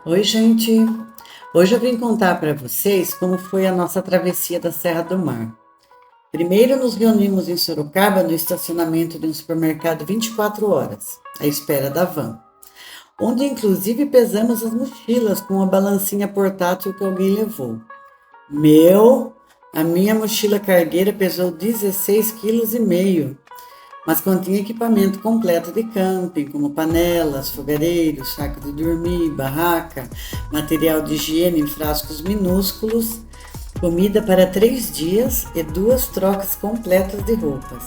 Oi, gente! Hoje eu vim contar para vocês como foi a nossa travessia da Serra do Mar. Primeiro nos reunimos em Sorocaba no estacionamento de um supermercado 24 horas, à espera da van, onde inclusive pesamos as mochilas com uma balancinha portátil que alguém levou. A minha mochila cargueira pesou 16,5 kg, mas continha equipamento completo de camping, como panelas, fogareiros, saco de dormir, barraca, material de higiene em frascos minúsculos, comida para 3 dias e 2 trocas completas de roupas,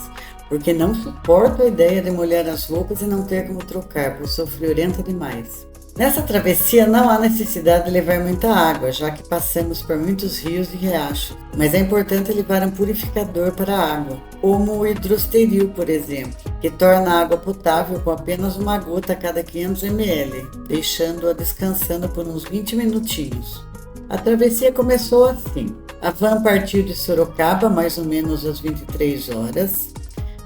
porque não suporto a ideia de molhar as roupas e não ter como trocar, pois sou friorenta demais. Nessa travessia não há necessidade de levar muita água, já que passamos por muitos rios e riachos, mas é importante levar um purificador para a água, como o hidrosteril, por exemplo, que torna a água potável com apenas uma gota a cada 500 ml, deixando-a descansando por uns 20 minutinhos. A travessia começou assim. A van partiu de Sorocaba mais ou menos às 23 horas,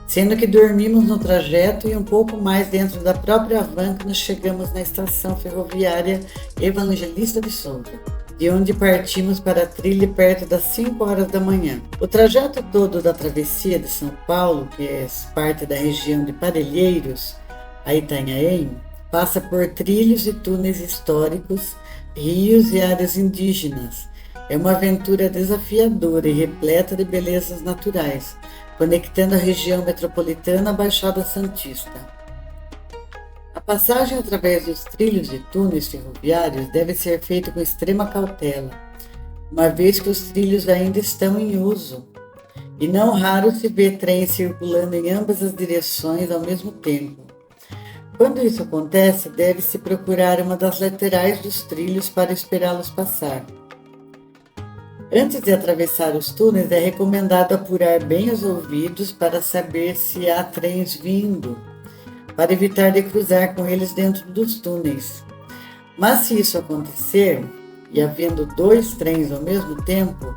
sendo que dormimos no trajeto e um pouco mais dentro da própria van quando chegamos na estação ferroviária Evangelista de Souza, de onde partimos para a trilha perto das 5 horas da manhã. O trajeto todo da travessia de São Paulo, que é parte da região de Parelheiros, a Itanhaém, passa por trilhos e túneis históricos, rios e áreas indígenas. É uma aventura desafiadora e repleta de belezas naturais, conectando a região metropolitana à Baixada Santista. A passagem através dos trilhos e túneis ferroviários deve ser feita com extrema cautela, uma vez que os trilhos ainda estão em uso, e não raro se vê trens circulando em ambas as direções ao mesmo tempo. Quando isso acontece, deve-se procurar uma das laterais dos trilhos para esperá-los passar. Antes de atravessar os túneis, é recomendado apurar bem os ouvidos para saber se há trens vindo, para evitar de cruzar com eles dentro dos túneis. Mas se isso acontecer, e havendo 2 trens ao mesmo tempo,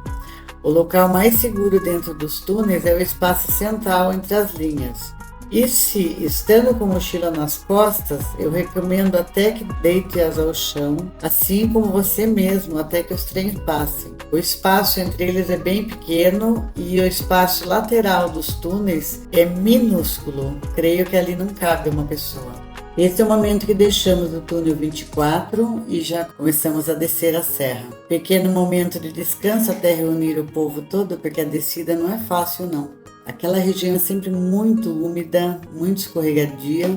o local mais seguro dentro dos túneis é o espaço central entre as linhas. E se, estando com mochila nas costas, eu recomendo até que deite-as ao chão, assim como você mesmo, até que os trens passem. O espaço entre eles é bem pequeno e o espaço lateral dos túneis é minúsculo. Creio que ali não cabe uma pessoa. Esse é o momento que deixamos o túnel 24 e já começamos a descer a serra. Pequeno momento de descanso até reunir o povo todo, porque a descida não é fácil não. Aquela região é sempre muito úmida, muito escorregadia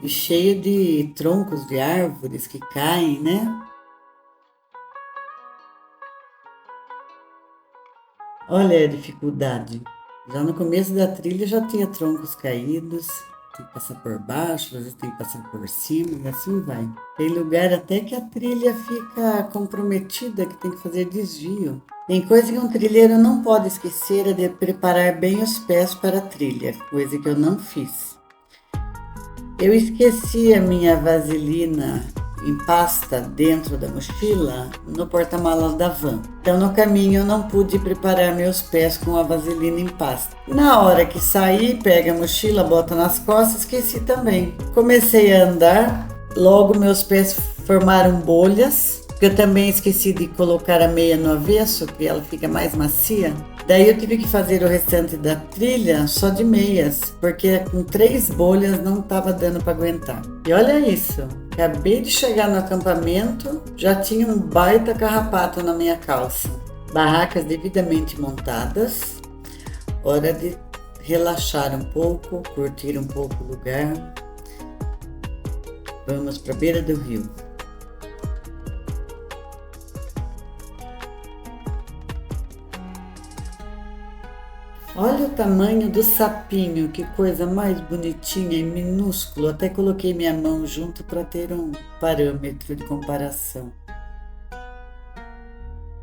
e cheia de troncos de árvores que caem, né? Olha a dificuldade. Já no começo da trilha já tinha troncos caídos, tem que passar por baixo, às vezes tem que passar por cima e assim vai. Tem lugar até que a trilha fica comprometida, que tem que fazer desvio. Tem coisa que um trilheiro não pode esquecer é de preparar bem os pés para a trilha, coisa que eu não fiz. Eu esqueci a minha vaselina em pasta dentro da mochila no porta-malas da van. Então no caminho eu não pude preparar meus pés com a vaselina em pasta. Na hora que saí, pega a mochila, bota nas costas, esqueci também. Comecei a andar, logo meus pés formaram bolhas. Eu também esqueci de colocar a meia no avesso, que ela fica mais macia. Daí eu tive que fazer o restante da trilha só de meias, porque com 3 bolhas não estava dando para aguentar. E olha isso, acabei de chegar no acampamento, já tinha um baita carrapato na minha calça. Barracas devidamente montadas, hora de relaxar um pouco, curtir um pouco o lugar. Vamos para a beira do rio. Olha o tamanho do sapinho, que coisa mais bonitinha e minúsculo. Até coloquei minha mão junto para ter um parâmetro de comparação.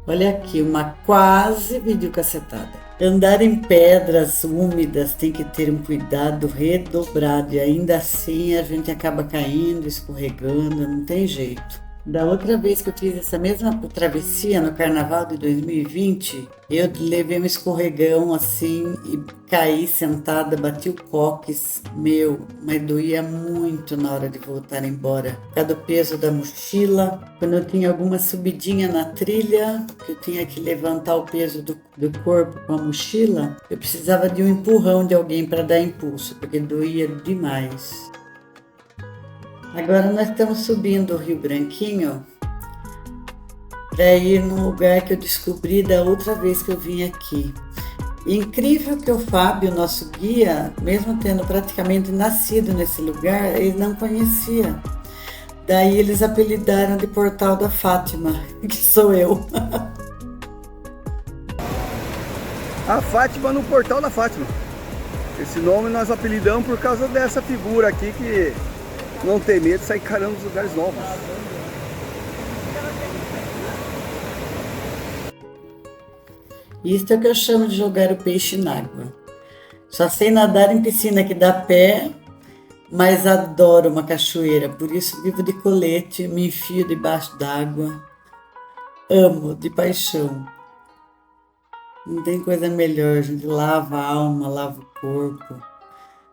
Olha aqui, uma quase videocacetada. Andar em pedras úmidas tem que ter um cuidado redobrado e ainda assim a gente acaba caindo, escorregando, não tem jeito. Da outra vez que eu fiz essa mesma travessia no carnaval de 2020, eu levei um escorregão assim e caí sentada, bati o cóccix, mas doía muito na hora de voltar embora. Por causa do peso da mochila, quando eu tinha alguma subidinha na trilha, que eu tinha que levantar o peso do corpo com a mochila, eu precisava de um empurrão de alguém para dar impulso, porque doía demais. Agora nós estamos subindo o Rio Branquinho para ir num lugar que eu descobri da outra vez que eu vim aqui. Incrível que o Fábio, nosso guia, mesmo tendo praticamente nascido nesse lugar, ele não conhecia. Daí eles apelidaram de Portal da Fátima, que sou eu. A Fátima no Portal da Fátima. Esse nome nós apelidamos por causa dessa figura aqui que não tem medo de sair encarando os lugares novos. Isso é o que eu chamo de jogar o peixe na água. Só sei nadar em piscina que dá pé, mas adoro uma cachoeira, por isso vivo de colete, me enfio debaixo d'água. Amo, de paixão. Não tem coisa melhor, a gente lava a alma, lava o corpo,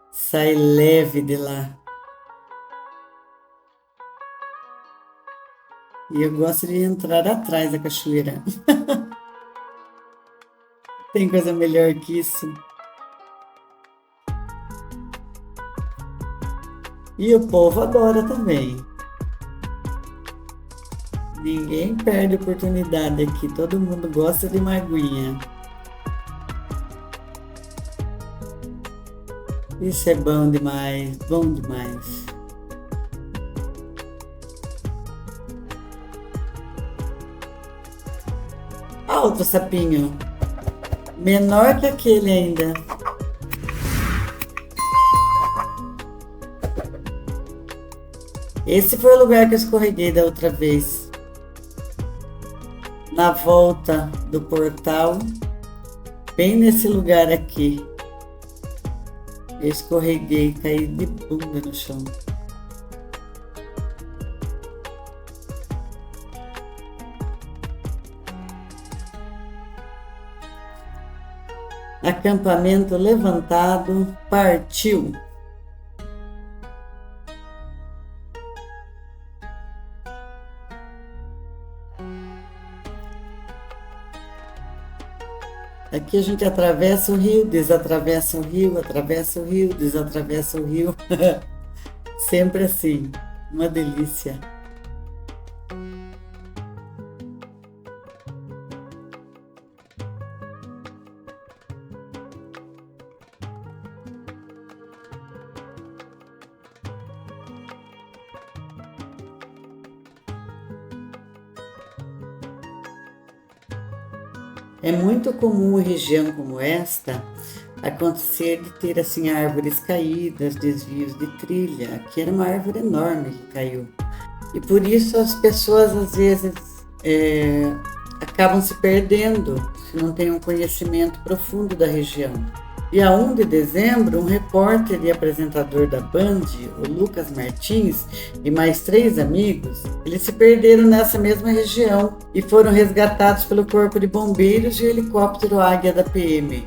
sai leve de lá. E eu gosto de entrar atrás da cachoeira. Tem coisa melhor que isso. E o povo adora também. Ninguém perde oportunidade aqui. Todo mundo gosta de uma aguinha. Isso é bom demais, bom demais. Ah, outro sapinho. Menor que aquele ainda. Esse foi o lugar que eu escorreguei da outra vez. Na volta do portal, bem nesse lugar aqui. Eu escorreguei, caí de bunda no chão. Acampamento levantado, partiu. Aqui a gente atravessa o rio, desatravessa o rio, atravessa o rio, desatravessa o rio. Sempre assim, uma delícia. É muito comum em região como esta acontecer de ter assim árvores caídas, desvios de trilha. Aqui era uma árvore enorme que caiu. E por isso as pessoas às vezes acabam se perdendo se não têm um conhecimento profundo da região. Dia 1 de dezembro, um repórter e apresentador da Band, o Lucas Martins, e mais 3 amigos, eles se perderam nessa mesma região e foram resgatados pelo Corpo de Bombeiros e o helicóptero Águia da PM.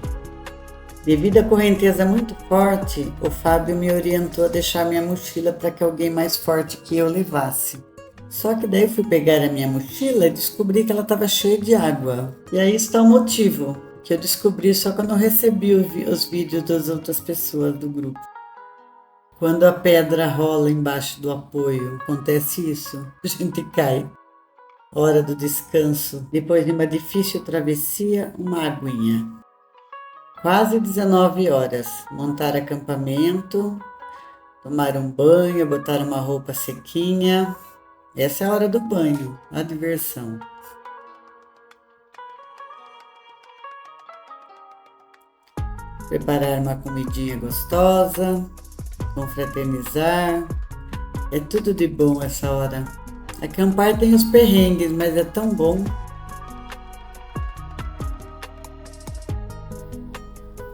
Devido à correnteza muito forte, o Fábio me orientou a deixar minha mochila para que alguém mais forte que eu levasse. Só que daí eu fui pegar a minha mochila e descobri que ela estava cheia de água. E aí está o motivo, que eu descobri só quando eu recebi os vídeos das outras pessoas do grupo. Quando a pedra rola embaixo do apoio, acontece isso, a gente cai. Hora do descanso, depois de uma difícil travessia, uma aguinha. Quase 19 horas, montar acampamento, tomar um banho, botar uma roupa sequinha. Essa é a hora do banho, a diversão. Preparar uma comidinha gostosa, confraternizar. É tudo de bom essa hora. Acampar tem os perrengues, mas é tão bom.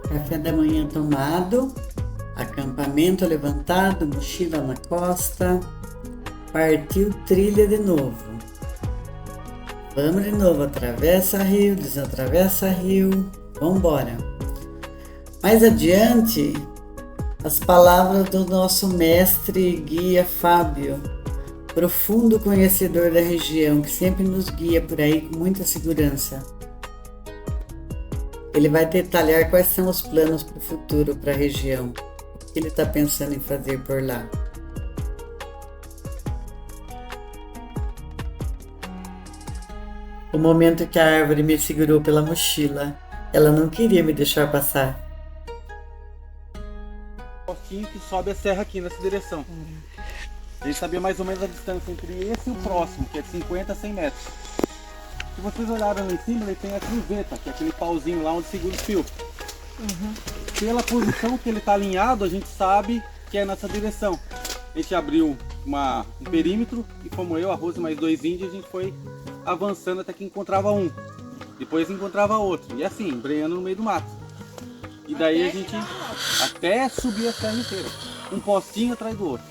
Café da manhã tomado, acampamento levantado, mochila na costa, Partiu trilha de novo. Vamos de novo, atravessa rio, desatravessa rio, vambora. Mais adiante, as palavras do nosso mestre e guia Fábio, profundo conhecedor da região, que sempre nos guia por aí com muita segurança. Ele vai detalhar quais são os planos para o futuro, para a região, o que ele está pensando em fazer por lá. O momento que a árvore me segurou pela mochila, ela não queria me deixar passar. Postinho que sobe a serra aqui nessa direção. A gente sabia mais ou menos a distância entre esse e o próximo, que é de 50 a 100 metros. Se vocês olharem lá em cima, ele tem a cruzeta, que é aquele pauzinho lá onde segura o fio. Pela posição que ele está alinhado, a gente sabe que é nessa direção. A gente abriu um perímetro e como eu, a Rose e mais 2 índios, a gente foi avançando até que encontrava um. Depois encontrava outro. E assim, embreando no meio do mato. E daí a gente até subir a serra inteira. Um postinho atrás do outro.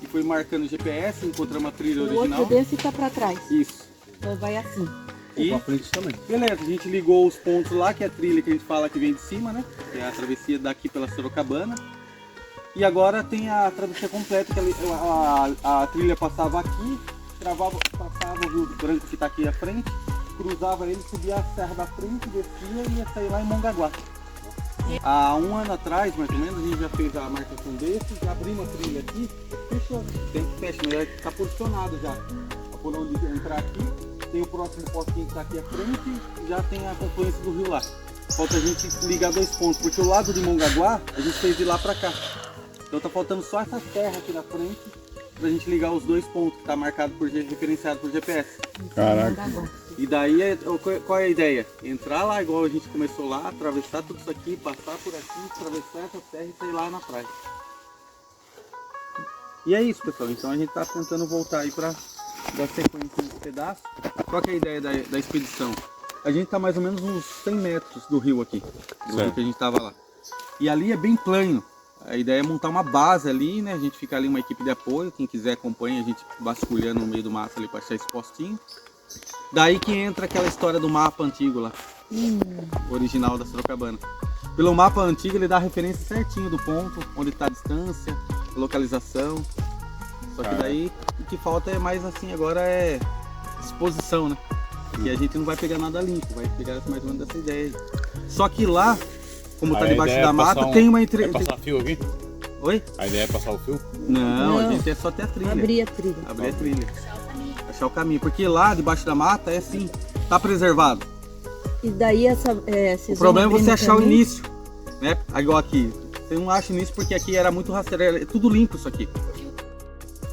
E foi marcando o GPS, encontramos a trilha original. O outro desse tá pra trás. Isso. Então vai assim. E pra frente também. Beleza, a gente ligou os pontos lá, que é a trilha que a gente fala que vem de cima, né? Que é a travessia daqui pela Sorocabana. E agora tem a travessia completa, que a trilha passava aqui, passava o Rio Branco que está aqui à frente, cruzava ele, subia a serra da frente, descia e ia sair lá em Mongaguá. Há um ano atrás, mais ou menos, a gente já fez a marcação desse, já abrimos a trilha aqui, fechou. Tem que fechar, mas está posicionado já. Por onde entrar aqui, tem o próximo postinho que está aqui à frente e já tem a confluência do rio lá. Falta a gente ligar 2 pontos, porque o lado de Mongaguá a gente fez de lá para cá. Então tá faltando só essa serra aqui na frente pra gente ligar os 2 pontos que tá marcado referenciado por GPS. Caraca. E daí, qual é a ideia? Entrar lá igual a gente começou lá, atravessar tudo isso aqui, passar por aqui, atravessar essa serra e sair lá na praia. E é isso, pessoal. Então a gente tá tentando voltar aí pra dar sequência nesse pedaço. Qual que é a ideia da expedição? A gente tá mais ou menos uns 100 metros do rio aqui, do rio que a gente tava lá. E ali é bem plano. A ideia é montar uma base ali, né? A gente fica ali uma equipe de apoio, quem quiser acompanha, a gente vasculhando no meio do mato ali para achar esse postinho. Daí que entra aquela história do mapa antigo lá, original da Sorocabana. Pelo mapa antigo ele dá a referência certinho do ponto, onde está a distância, a localização. Só que daí o que falta é mais assim, agora é exposição, né? E a gente não vai pegar nada limpo, vai pegar mais ou menos dessa ideia aí. Só que lá, como tá debaixo da mata, tem uma entrevista. Vai passar fio aqui? Oi? A ideia é passar o fio? Não, a gente é só ter a trilha. Abrir a trilha. Abrir a trilha. Achar o caminho. Porque lá debaixo da mata é assim, tá preservado. E daí o problema é você achar o início, né? Igual aqui. Você não acha o início porque aqui era muito rasteiro, é tudo limpo isso aqui.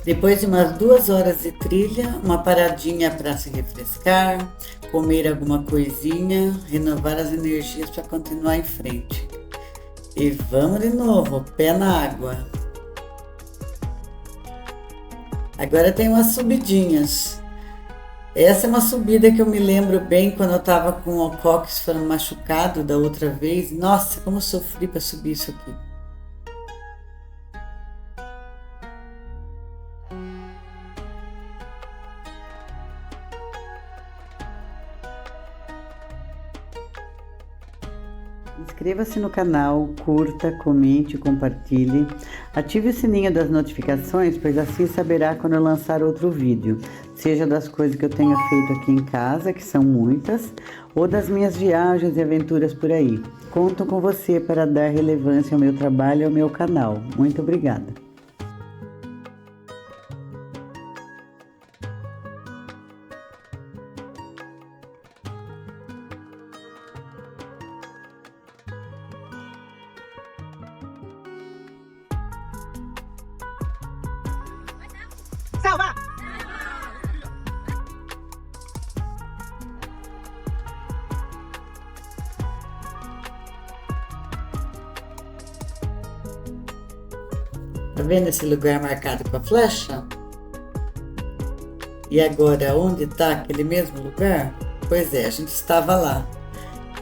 Depois de umas 2 horas de trilha, uma paradinha para se refrescar, comer alguma coisinha, renovar as energias para continuar em frente. E vamos de novo, pé na água. Agora tem umas subidinhas. Essa é uma subida que eu me lembro bem quando eu estava com o cóccix machucado da outra vez. Nossa, como eu sofri para subir isso aqui. Inscreva-se no canal, curta, comente, compartilhe, ative o sininho das notificações, pois assim saberá quando eu lançar outro vídeo, seja das coisas que eu tenho feito aqui em casa, que são muitas, ou das minhas viagens e aventuras por aí. Conto com você para dar relevância ao meu trabalho e ao meu canal. Muito obrigada. Salva! Tá vendo esse lugar marcado com a flecha? E agora, onde está aquele mesmo lugar? Pois é, a gente estava lá.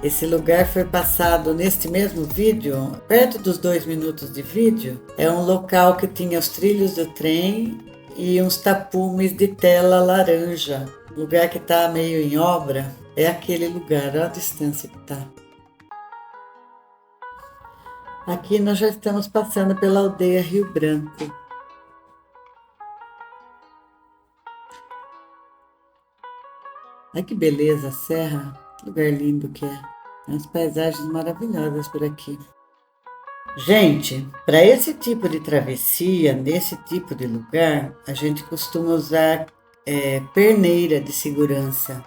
Esse lugar foi passado neste mesmo vídeo, perto dos 2 minutos de vídeo. É um local que tinha os trilhos do trem e uns tapumes de tela laranja. O lugar que está meio em obra é aquele lugar, olha a distância que está. Aqui nós já estamos passando pela aldeia Rio Branco. Olha que beleza a serra, que lugar lindo que é. As paisagens maravilhosas por aqui. Gente, para esse tipo de travessia, nesse tipo de lugar, a gente costuma usar perneira de segurança,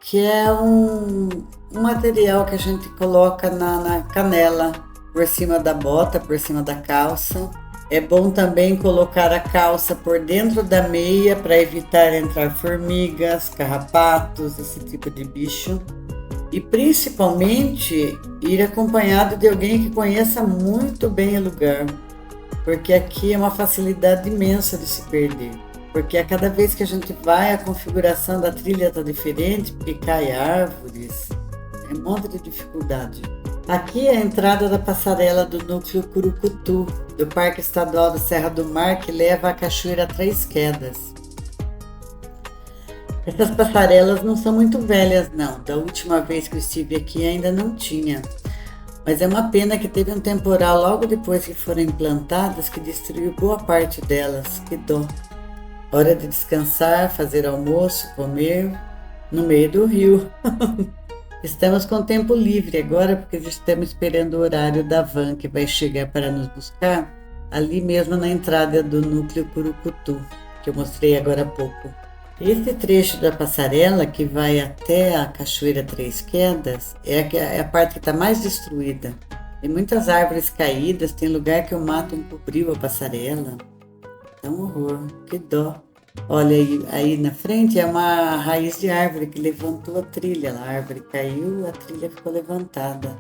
que é um material que a gente coloca na canela, por cima da bota, por cima da calça. É bom também colocar a calça por dentro da meia para evitar entrar formigas, carrapatos, esse tipo de bicho. E principalmente ir acompanhado de alguém que conheça muito bem o lugar, porque aqui é uma facilidade imensa de se perder. Porque a cada vez que a gente vai, a configuração da trilha está diferente, porque cai árvores, é um monte de dificuldade. Aqui é a entrada da passarela do núcleo Curucutu, do Parque Estadual da Serra do Mar, que leva à Cachoeira Três Quedas. Essas passarelas não são muito velhas, não. Da última vez que eu estive aqui ainda não tinha. Mas é uma pena que teve um temporal logo depois que foram implantadas que destruiu boa parte delas. Que dó. Hora de descansar, fazer almoço, comer no meio do rio. Estamos com tempo livre agora porque estamos esperando o horário da van que vai chegar para nos buscar ali mesmo na entrada do núcleo Curucutu, que eu mostrei agora há pouco. Esse trecho da passarela que vai até a Cachoeira Três Quedas é a parte que está mais destruída. Tem muitas árvores caídas, tem lugar que o mato encobriu a passarela. É um horror, que dó. Olha aí na frente é uma raiz de árvore que levantou a trilha. A árvore caiu, a trilha ficou levantada.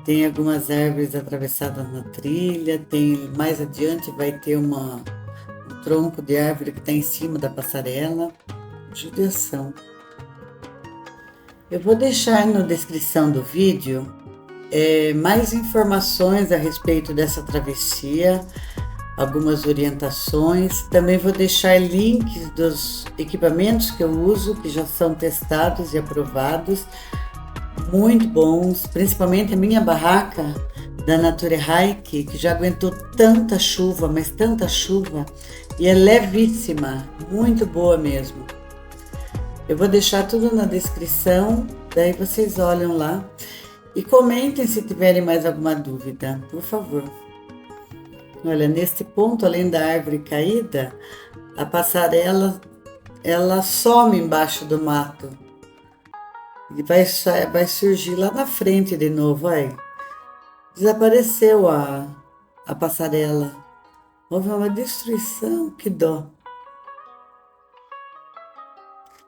Tem algumas árvores atravessadas na trilha, tem mais adiante vai ter um tronco de árvore que está em cima da passarela. Judiação. Eu vou deixar na descrição do vídeo mais informações a respeito dessa travessia, algumas orientações. Também vou deixar links dos equipamentos que eu uso, que já são testados e aprovados, muito bons, principalmente a minha barraca da Nature Hike, que já aguentou tanta chuva, mas tanta chuva, e é levíssima, muito boa mesmo. Eu vou deixar tudo na descrição, daí vocês olham lá e comentem se tiverem mais alguma dúvida, por favor. Olha, nesse ponto, além da árvore caída, a passarela ela some embaixo do mato e vai surgir lá na frente de novo. Aí desapareceu a passarela. Houve uma destruição, que dó.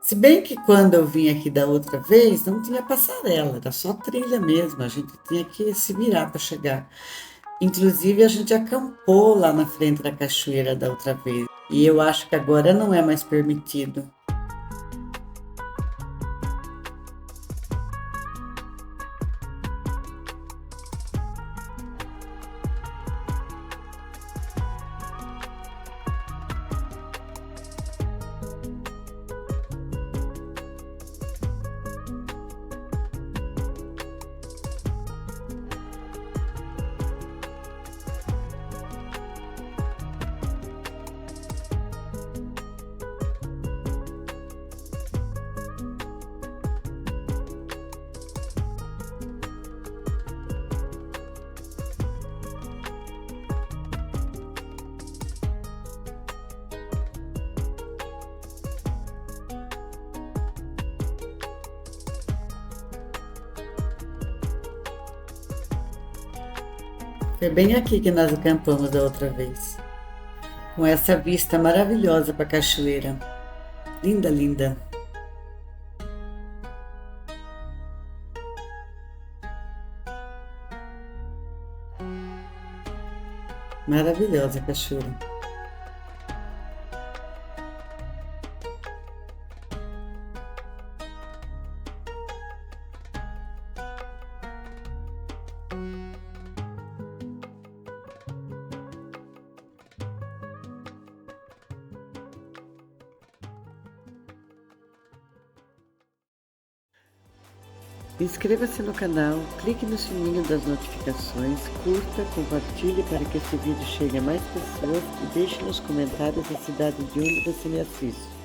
Se bem que quando eu vim aqui da outra vez, não tinha passarela, era só trilha mesmo, a gente tinha que se virar para chegar. Inclusive, a gente acampou lá na frente da cachoeira da outra vez. E eu acho que agora não é mais permitido. Foi bem aqui que nós acampamos da outra vez, com essa vista maravilhosa para a cachoeira. Linda, linda. Maravilhosa a cachoeira. Inscreva-se no canal, clique no sininho das notificações, curta, compartilhe para que esse vídeo chegue a mais pessoas e deixe nos comentários a cidade de onde você me assiste.